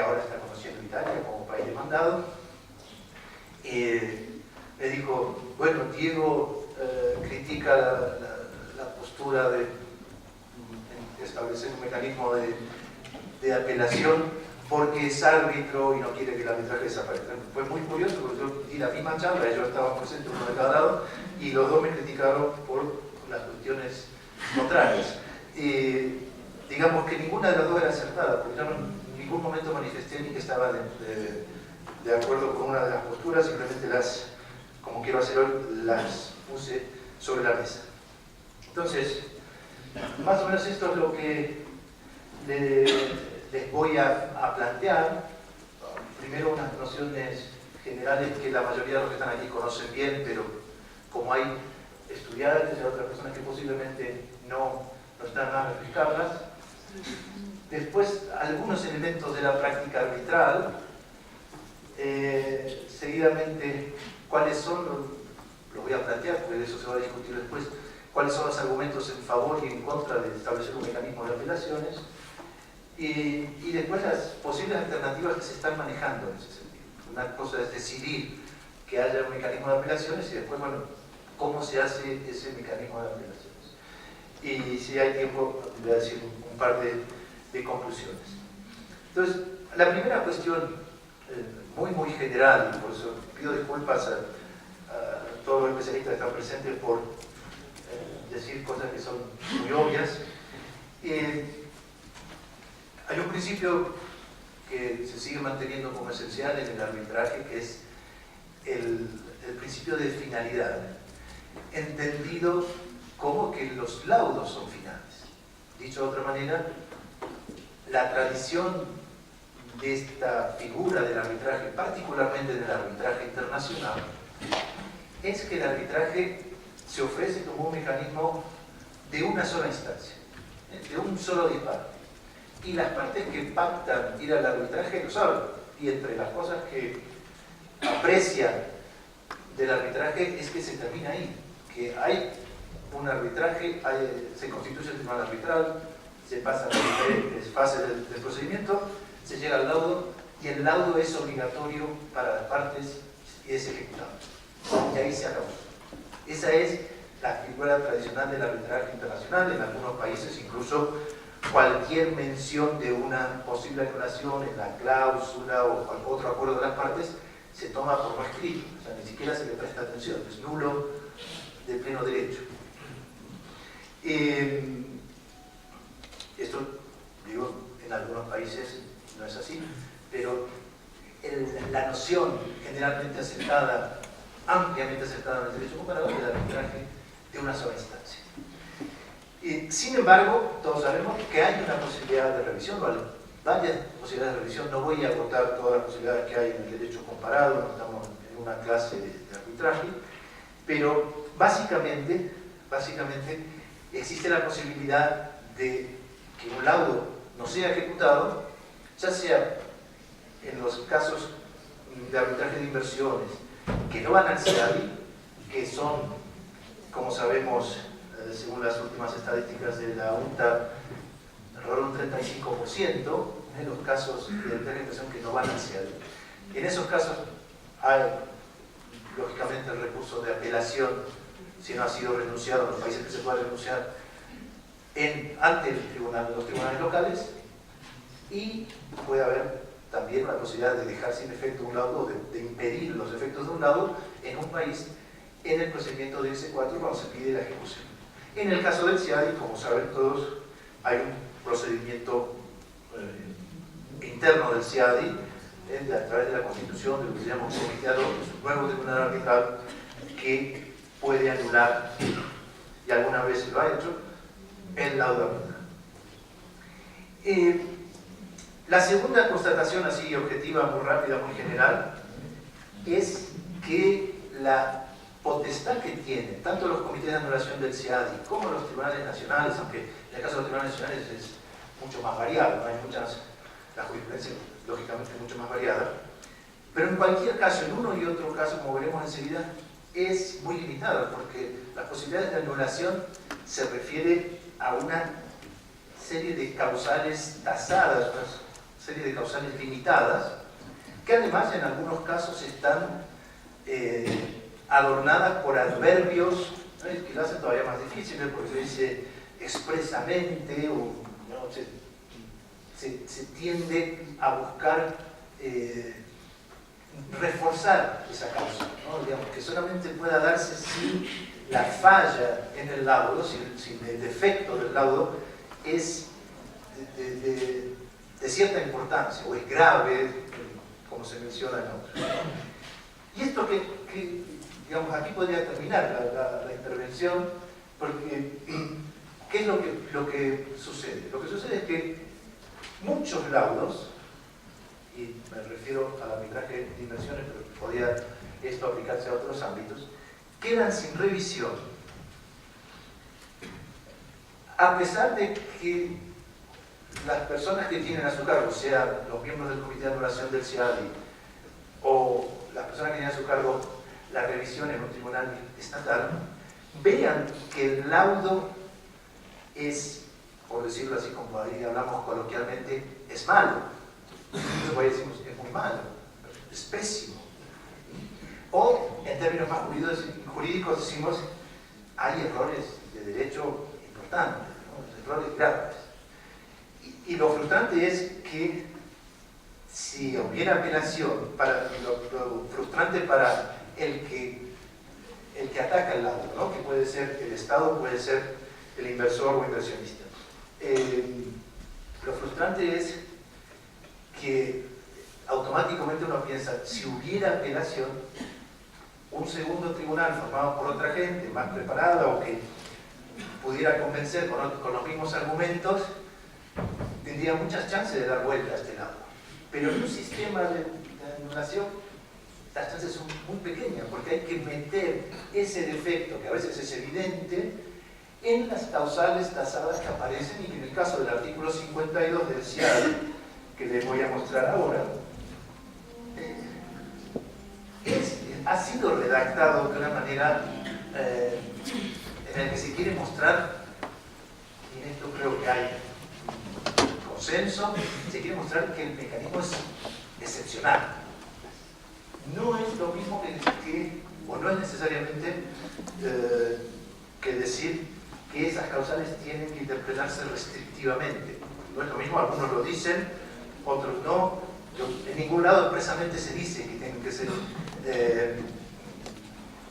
que ahora está conociendo Italia como país demandado, me dijo, bueno, Diego critica la postura de establecer un mecanismo de apelación porque es árbitro y no quiere que el arbitraje desaparezca. Fue muy curioso porque yo di la misma charla, ellos estaban presentes uno de cada lado y los dos me criticaron por las cuestiones contrarias. Digamos que ninguna de las dos era acertada, porque yo en ningún momento manifesté ni que estaba de acuerdo con una de las posturas, simplemente como quiero hacer hoy, las puse sobre la mesa. Entonces, más o menos esto es lo que les voy a plantear. Primero unas nociones generales que la mayoría de los que están aquí conocen bien, pero como hay estudiantes y otras personas que posiblemente no están a refrescarlas. Después algunos elementos de la práctica arbitral. Seguidamente, cuáles son, lo voy a plantear porque de eso se va a discutir después, cuáles son los argumentos en favor y en contra de establecer un mecanismo de apelaciones, y después las posibles alternativas que se están manejando en ese sentido. Una cosa es decidir que haya un mecanismo de apelaciones y después, bueno, cómo se hace ese mecanismo de apelaciones. Y si hay tiempo, voy a decir un par de conclusiones. Entonces, la primera cuestión, muy general, y por eso pido disculpas a todos los especialistas que están presentes por decir cosas que son muy obvias. Hay un principio que se sigue manteniendo como esencial en el arbitraje, que es el principio de finalidad, entendido como que los laudos son finales. Dicho de otra manera, la tradición de esta figura del arbitraje, particularmente del arbitraje internacional, es que el arbitraje se ofrece como un mecanismo de una sola instancia, de un solo disparo. Y las partes que pactan ir al arbitraje lo saben. Y entre las cosas que aprecian del arbitraje es que se termina ahí, que hay un arbitraje, se constituye el tribunal arbitral, se pasa a las diferentes fases del procedimiento, se llega al laudo y el laudo es obligatorio para las partes y es ejecutado. Y ahí se acabó. Esa es la figura tradicional del arbitraje internacional. En algunos países incluso cualquier mención de una posible anulación en la cláusula o otro acuerdo de las partes se toma por no escrito, o sea, ni siquiera se le presta atención, es nulo de pleno derecho. Esto, digo, en algunos países no es así, pero la noción generalmente aceptada, ampliamente aceptada en el derecho comparado, es el arbitraje de una sola instancia. Sin embargo, todos sabemos que hay una posibilidad de revisión, varias posibilidades de revisión. No voy a agotar todas las posibilidades que hay en el derecho comparado, no estamos en una clase de arbitraje, pero básicamente existe la posibilidad de que un laudo no sea ejecutado, ya sea en los casos de arbitraje de inversiones que no van al CIADI, que son, como sabemos, según las últimas estadísticas de la UNTA, alrededor de un 35% en los casos de inversión que no van al CIADI. En esos casos hay, lógicamente, el recurso de apelación, si no ha sido renunciado, en los países que se puede renunciar, ante los tribunales locales, y puede haber también la posibilidad de dejar sin efecto un laudo, de impedir los efectos de un laudo en un país en el procedimiento de S4 cuando se pide la ejecución. En el caso del CIADI, como saben todos, hay un procedimiento interno del CIADI a través de la constitución de lo que se llama un comité ad hoc, un nuevo tribunal arbitral que puede anular, y algunas veces lo ha hecho, el laudo arbitral. La segunda constatación así objetiva, muy rápida, muy general, es que la potestad que tienen tanto los comités de anulación del CIADI como los tribunales nacionales, aunque en el caso de los tribunales nacionales es mucho más variado, ¿no? Hay la jurisprudencia lógicamente mucho más variada, pero en cualquier caso, en uno y otro caso, como veremos enseguida, es muy limitada, porque las posibilidades de anulación se refiere a una serie de causales tasadas, serie de causales limitadas, que además en algunos casos están adornadas por adverbios, ¿no?, que lo hacen todavía más difícil, porque se dice expresamente, o ¿no?, se tiende a buscar reforzar esa causa, ¿no? Digamos, que solamente pueda darse si la falla en el laudo, si el defecto del laudo es de cierta importancia o es grave, como se menciona en otros. Y esto que digamos, aquí podría terminar la intervención, porque ¿qué es lo que sucede? Lo que sucede es que muchos laudos, y me refiero al arbitraje de inversiones, pero podría esto aplicarse a otros ámbitos, quedan sin revisión, a pesar de que las personas que tienen a su cargo, sean los miembros del Comité de Anulación del CIADI o las personas que tienen a su cargo la revisión en un tribunal estatal, vean que el laudo es, por decirlo así como ahí hablamos coloquialmente, es malo. Entonces decimos, es muy malo, es pésimo. O, en términos más jurídicos decimos, hay errores de derecho importantes, ¿no?, errores graves. Y lo frustrante es que si hubiera apelación, lo frustrante para el que ataca el laudo, ¿no?, que puede ser el Estado, puede ser el inversor o inversionista. Lo frustrante es que automáticamente uno piensa, si hubiera apelación, un segundo tribunal formado por otra gente más preparada o que pudiera convencer con los mismos argumentos, tendría muchas chances de dar vuelta a este lado. Pero en un sistema de anulación, las chances son muy pequeñas, porque hay que meter ese defecto, que a veces es evidente, en las causales tasadas que aparecen, y que en el caso del artículo 52 del CIADI, que les voy a mostrar ahora, ha sido redactado de una manera en la que se quiere mostrar, y en esto creo que hay consenso, se quiere mostrar que el mecanismo es excepcional. No es lo mismo o no es necesariamente que decir que esas causales tienen que interpretarse restrictivamente. No es lo mismo, algunos lo dicen, otros no. En ningún lado expresamente se dice que tienen que ser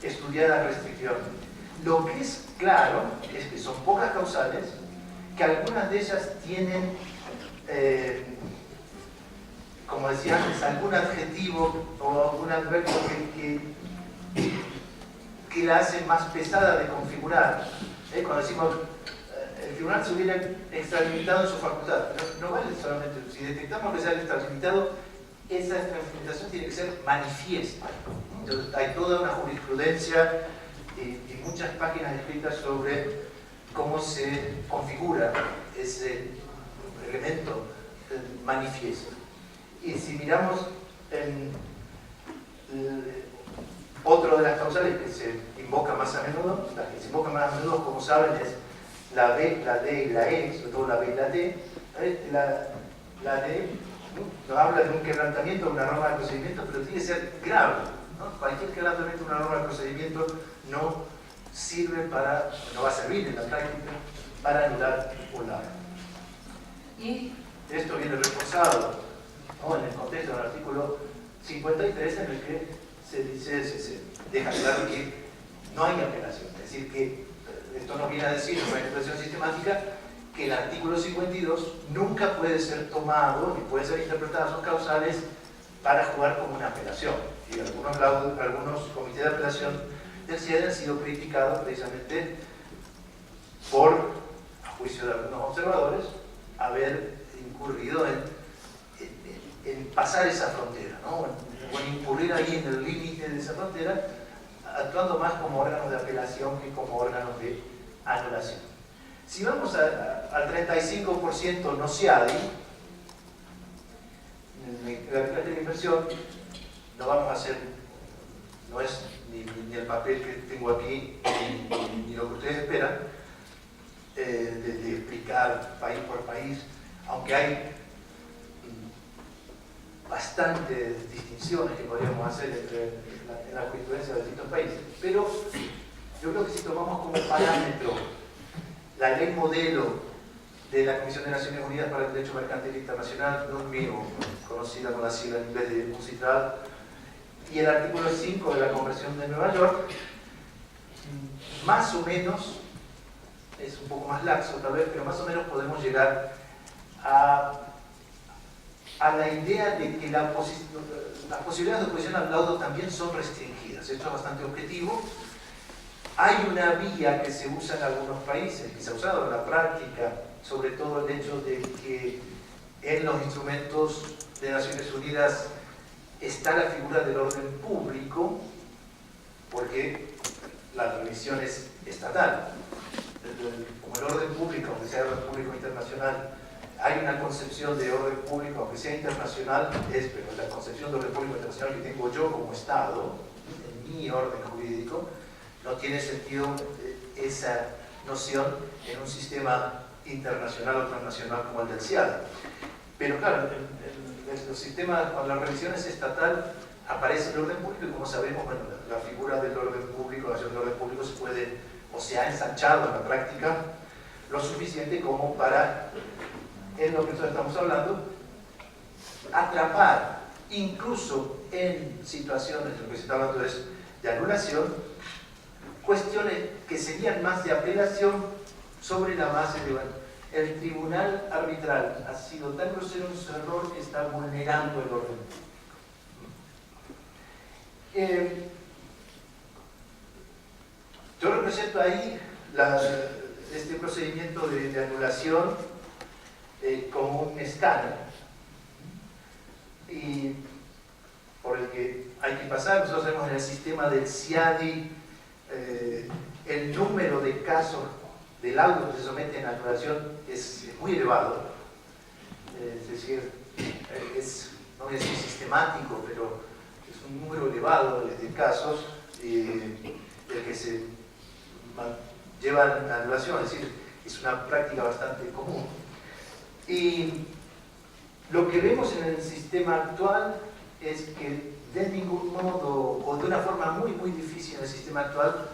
estudiadas restrictivamente. Lo que es claro es que son pocas causales, que algunas de ellas tienen, como decía antes, algún adjetivo o algún adverbio que la hace más pesada de configurar. Cuando decimos el tribunal se hubiera extralimitado en su facultad, no vale solamente, si detectamos que se ha extralimitado, esa extralimitación tiene que ser manifiesta. Entonces, hay toda una jurisprudencia y muchas páginas escritas sobre cómo se configura ese elemento manifiesto. Y si miramos en otro de las causales que se invoca más a menudo, las que se invocan más a menudo, como saben, es la B, la D y la E, sobre todo la B y la D. La D nos habla de un quebrantamiento de una norma de procedimiento, pero tiene que ser grave, ¿no? Cualquier quebrantamiento de una norma de procedimiento no va a servir en la práctica para anular un laudo. Y esto viene reforzado, ¿no?, en el contexto del artículo 53, en el que se deja claro que no hay apelación. Es decir, que esto nos viene a decir en una expresión sistemática que el artículo 52 nunca puede ser tomado ni puede ser interpretado sus causales para jugar como una apelación. Y algunos comités de apelación del CIADI han sido criticados precisamente por, a juicio de algunos observadores, haber incurrido en pasar esa frontera, ¿no?, o en incurrir ahí en el límite de esa frontera, actuando más como órganos de apelación que como órganos de anulación. Si vamos al 35% no CIADI, en la arbitraje de inversión, no vamos a hacer, no es ni el papel que tengo aquí, ni lo que ustedes esperan, de explicar país por país, aunque hay bastantes distinciones que podríamos hacer en la jurisprudencia de distintos países, pero yo creo que si tomamos como parámetro la ley modelo de la Comisión de Naciones Unidas para el Derecho Mercantil Internacional, UNMIO, conocida con la sigla en inglés de UNCITRAL, y el artículo 5 de la Convención de Nueva York, más o menos, es un poco más laxo tal vez, pero más o menos podemos llegar a la idea de que las posibilidades de oposición al laudo también son restringidas. Esto es bastante objetivo. Hay una vía que se usa en algunos países, que se ha usado en la práctica, sobre todo el hecho de que en los instrumentos de Naciones Unidas está la figura del orden público, porque la revisión es estatal. Como el orden público, aunque sea orden público internacional, hay una concepción de orden público, aunque sea internacional, pero la concepción de orden público internacional que tengo yo como Estado, en mi orden jurídico, no tiene sentido esa noción en un sistema internacional o transnacional como el del CIAD. Pero claro, en los sistemas, cuando la revisión es estatal, aparece el orden público y como sabemos, bueno, la figura del orden público, la acción del orden público se puede, o se ha ensanchado en la práctica lo suficiente como para, en lo que nosotros estamos hablando, atrapar, incluso en situaciones, lo que se está hablando es de anulación, cuestiones que serían más de apelación sobre la base de, bueno, el tribunal arbitral ha sido tan grosero en su error que está vulnerando el orden público. Yo represento ahí este procedimiento de anulación como un escáner y por el que hay que pasar. Nosotros sabemos en el sistema del CIADI el número de casos de laudos que se someten a anulación es muy elevado, es decir, no voy a decir sistemático, pero es un número elevado de casos del que se llevan a anulación, es decir, es una práctica bastante común. Y lo que vemos en el sistema actual es que de ningún modo, o de una forma muy difícil en el sistema actual,